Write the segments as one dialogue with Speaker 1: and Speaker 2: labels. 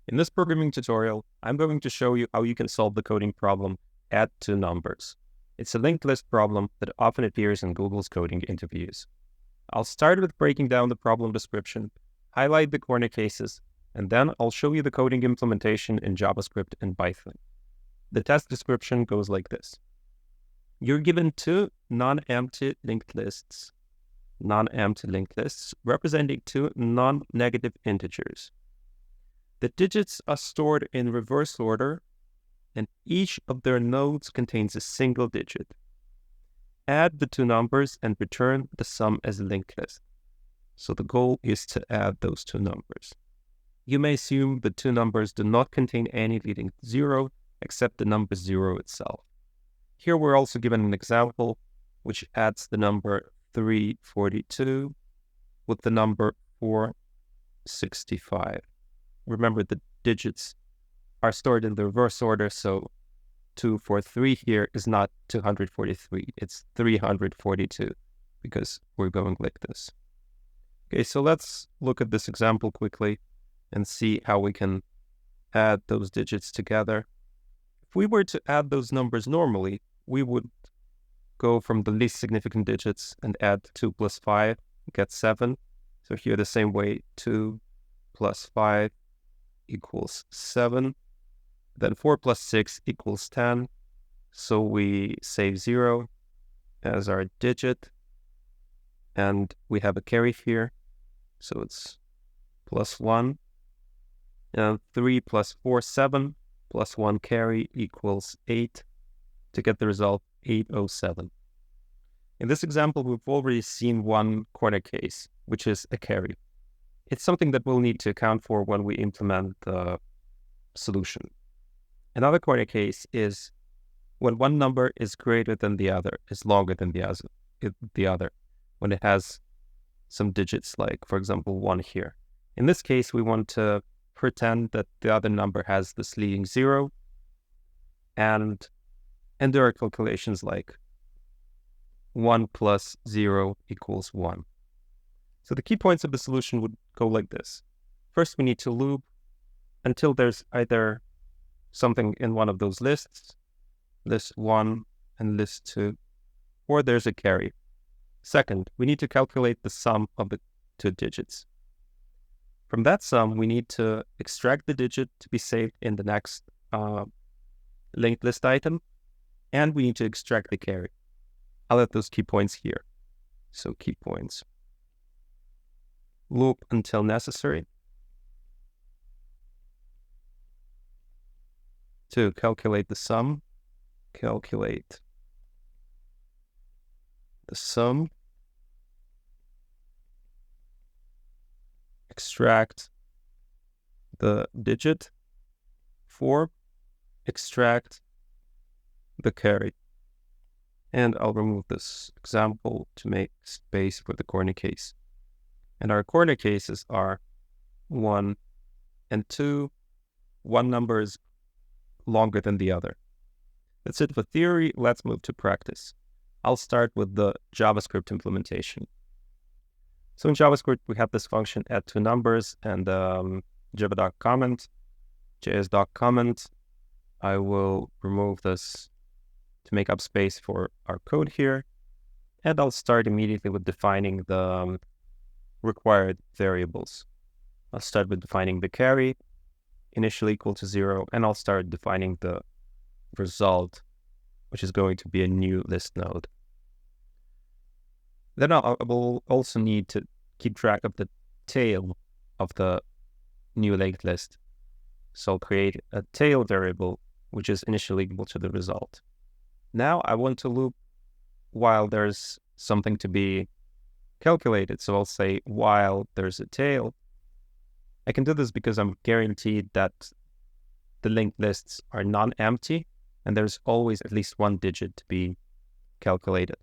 Speaker 1: In this programming tutorial, I'm going to show you how you can solve the coding problem add two numbers. It's a linked list problem that often appears in Google's coding interviews. I'll start with breaking down the problem description, highlight the corner cases, and then I'll show you the coding implementation in JavaScript and Python. The test description goes like this. You're given two non-empty linked lists representing two non-negative integers. The digits are stored in reverse order, and each of their nodes contains a single digit. Add the two numbers and return the sum as a linked list. So the goal is to add those two numbers. You may assume the two numbers do not contain any leading to 0 except the number 0 itself. Here we're also given an example which adds the number 342 with the number 465. Remember, the digits are stored in the reverse order, so 243 here is not 243, it's 342 because we're going like this. Okay, so let's look at this example quickly and see how we can add those digits together. If we were to add those numbers normally, we would go from the least significant digits and add 2 plus 5, get 7. So here the same way, 2 plus 5 equals 7. Then 4 plus 6 equals 10. So we save 0 as our digit. And we have a carry here. So it's plus 1. And 3 plus 4, 7. Plus 1 carry equals 8. To get the result, 807. In this example, we've already seen one corner case, which is a carry. It's something that we'll need to account for when we implement the solution. Another corner case is when one number is greater than the other, is longer than the other, when it has some digits like, for example, 1 here. In this case, we want to pretend that the other number has this leading 0, and do our calculations like 1 plus 0 equals 1. So the key points of the solution would go like this. First, we need to loop until there's either something in one of those lists, list 1 and list 2, or there's a carry. Second, we need to calculate the sum of the two digits. From that sum, we need to extract the digit to be saved in the next linked list item, and we need to extract the carry. I'll add those key points here. So key points. Loop until necessary. To calculate the sum, calculate the sum, extract the digit, 4, extract the carry. And I'll remove this example to make space for the corner case. And our corner cases are 1 and 2. One number is longer than the other. That's it for theory. Let's move to practice. I'll start with the JavaScript implementation. So in JavaScript, we have this function add two numbers and java.comment, js.comment. I will remove this to make up space for our code here. And I'll start immediately with defining the required variables. I'll start with defining the carry, initially equal to 0, and I'll start defining the result, which is going to be a new list node. Then I will also need to keep track of the tail of the new linked list. So I'll create a tail variable, which is initially equal to the result. Now I want to loop while there's something to be calculated. So I'll say while there's a tail. I can do this because I'm guaranteed that the linked lists are non-empty and there's always at least one digit to be calculated.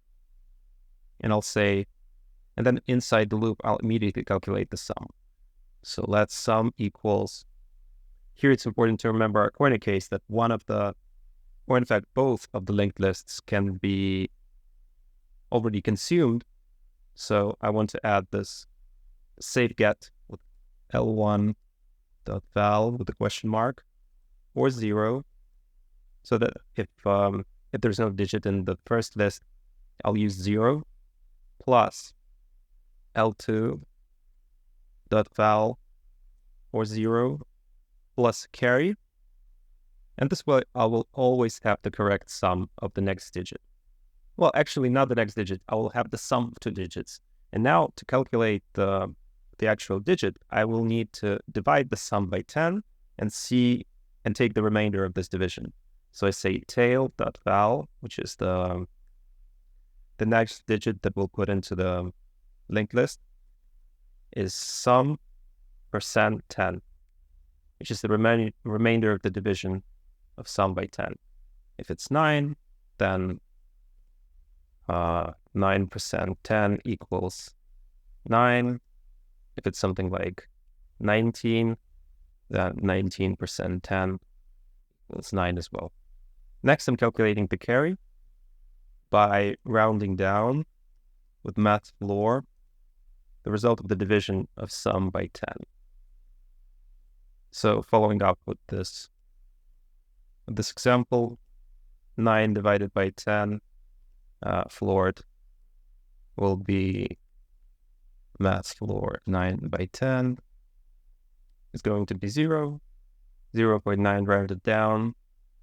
Speaker 1: And I'll say, and then inside the loop, I'll immediately calculate the sum. So let sum equals, here it's important to remember our corner case that one of the, or in fact, both of the linked lists can be already consumed. So I want to add this save get with L1 dot val with a question mark or 0, so that if there's no digit in the first list, I'll use 0 plus L2 dot val or 0 plus carry. And this way I will always have the correct sum of the next digit. Well, actually not the next digit, I will have the sum of 2 digits. And now to calculate the actual digit, I will need to divide the sum by 10 and take the remainder of this division. So I say tail.val, which is the next digit that we'll put into the linked list, is sum %10, which is the remainder of the division of sum by 10. If it's 9, then 9% 10 equals 9. If it's something like 19, then 19% 10 equals 9 as well. Next, I'm calculating the carry by rounding down with math_floor the result of the division of sum by 10. So following up with this example, 9 divided by 10 floored will be math_floor 9 by 10 is going to be 0. 0.9 rounded down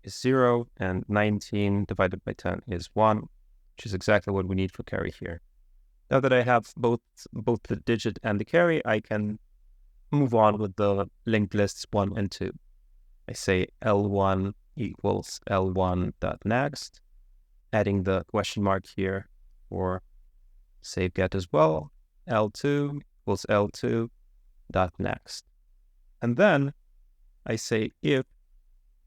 Speaker 1: is 0, and 19 divided by 10 is 1, which is exactly what we need for carry here. Now that I have both the digit and the carry, I can move on with the linked lists 1 and 2. I say L1 equals L1.next, adding the question mark here for save get as well. L2 equals L2.next. And then I say if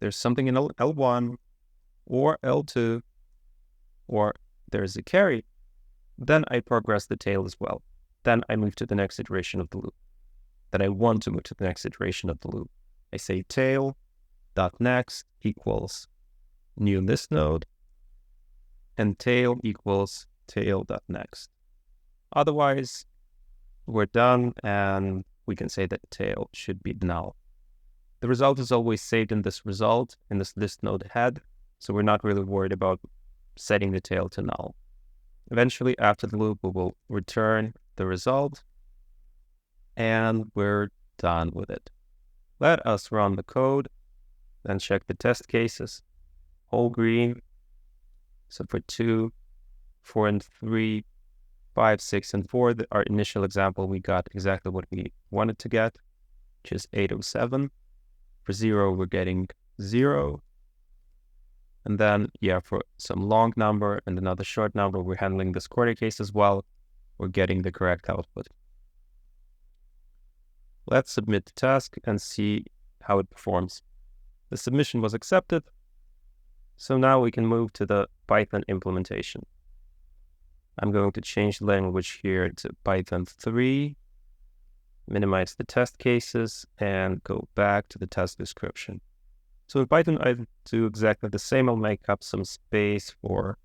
Speaker 1: there's something in L1 or L2 or there's a carry, then I progress the tail as well. Then I move to the next iteration of the loop. Then I want to move to the next iteration of the loop. I say tail.next equals new list node, and tail equals tail.next. Otherwise, we're done, and we can say that tail should be null. The result is always saved in this list node head, so we're not really worried about setting the tail to null. Eventually, after the loop, we will return the result, and we're done with it. Let us run the code, then check the test cases. Whole green. So for 2, 4, and 3, 5, 6, and 4, our initial example, we got exactly what we wanted to get, which is 807. For 0, we're getting 0. And then, for some long number and another short number, we're handling this quarter case as well. We're getting the correct output. Let's submit the task and see how it performs. The submission was accepted. So now we can move to the Python implementation. I'm going to change the language here to Python 3, minimize the test cases, and go back to the task description. So in Python, I do exactly the same. I'll make up some space for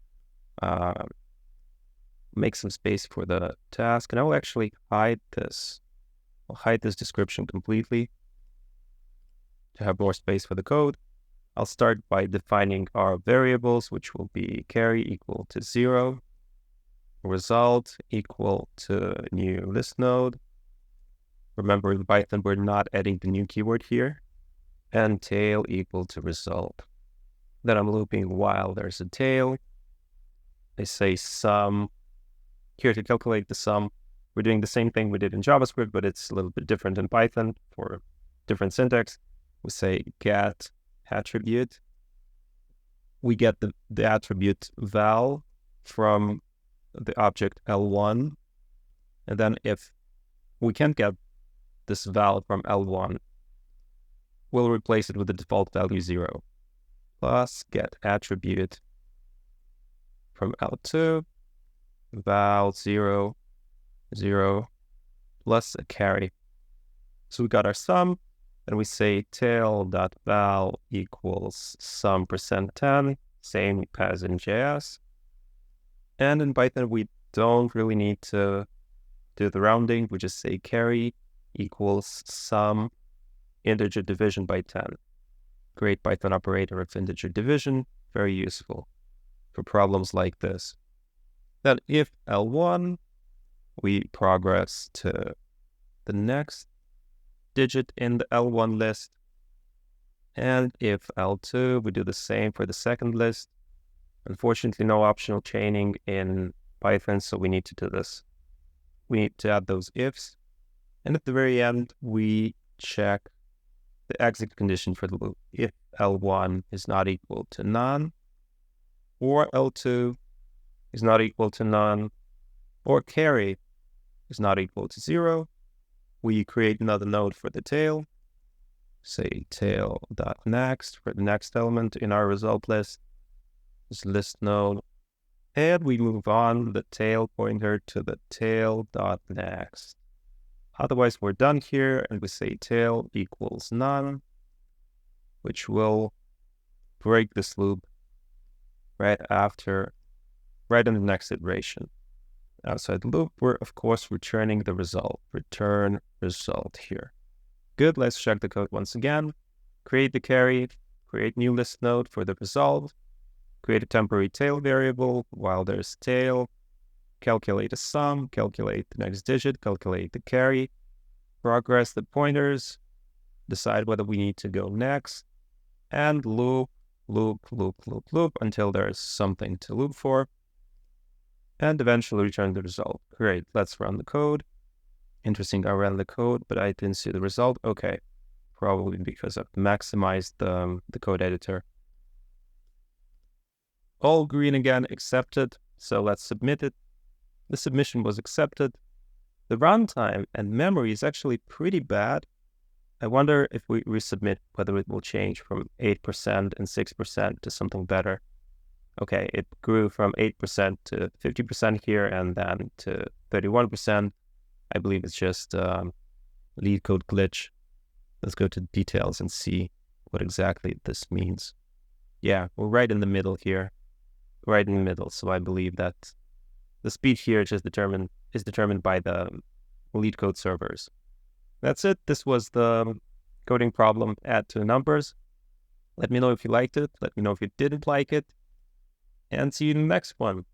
Speaker 1: the task, and I will actually hide this. I'll hide this description completely to have more space for the code. I'll start by defining our variables, which will be carry equal to 0, result equal to new list node. Remember, in Python, we're not adding the new keyword here. And tail equal to result. Then I'm looping while there's a tail. I say sum. Here to calculate the sum, we're doing the same thing we did in JavaScript, but it's a little bit different in Python for different syntax. We say get attribute. We get the attribute val from the object L1. And then if we can't get this val from L1, we'll replace it with the default value 0 plus get attribute from L2, val 0, 0 plus a carry. So we got our sum, and we say tail.val equals sum %10, same as in JS. And in Python, we don't really need to do the rounding. We just say carry equals sum integer division by 10. Great Python operator of integer division, very useful for problems like this. Then if L1, we progress to the next digit in the L1 list. And if L2, we do the same for the second list. Unfortunately, no optional chaining in Python, so we need to do this. We need to add those ifs. And at the very end, we check the exit condition for the loop. If L1 is not equal to none, or L2 is not equal to none, or carry is not equal to 0, we create another node for the tail, say tail.next for the next element in our result list, this list node, and we move on the tail pointer to the tail.next. Otherwise, we're done here, and we say tail equals none, which will break this loop right in the next iteration. Outside the loop, we're of course returning the result. Return result here. Good, let's check the code once again. Create the carry, create new list node for the result, create a temporary tail variable while there's tail, calculate a sum, calculate the next digit, calculate the carry, progress the pointers, decide whether we need to go next, and loop until there's something to loop for, and eventually return the result. Great, let's run the code. Interesting, I ran the code, but I didn't see the result. Okay, probably because I've maximized the code editor. All green again, accepted. So let's submit it. The submission was accepted. The runtime and memory is actually pretty bad. I wonder if we resubmit, whether it will change from 8% and 6% to something better. Okay, it grew from 8% to 50% here and then to 31%. I believe it's just LeetCode glitch. Let's go to details and see what exactly this means. Yeah, we're right in the middle here. Right in the middle. So I believe that the speed here is determined by the LeetCode servers. That's it. This was the coding problem, add two numbers. Let me know if you liked it. Let me know if you didn't like it. And see you in the next one.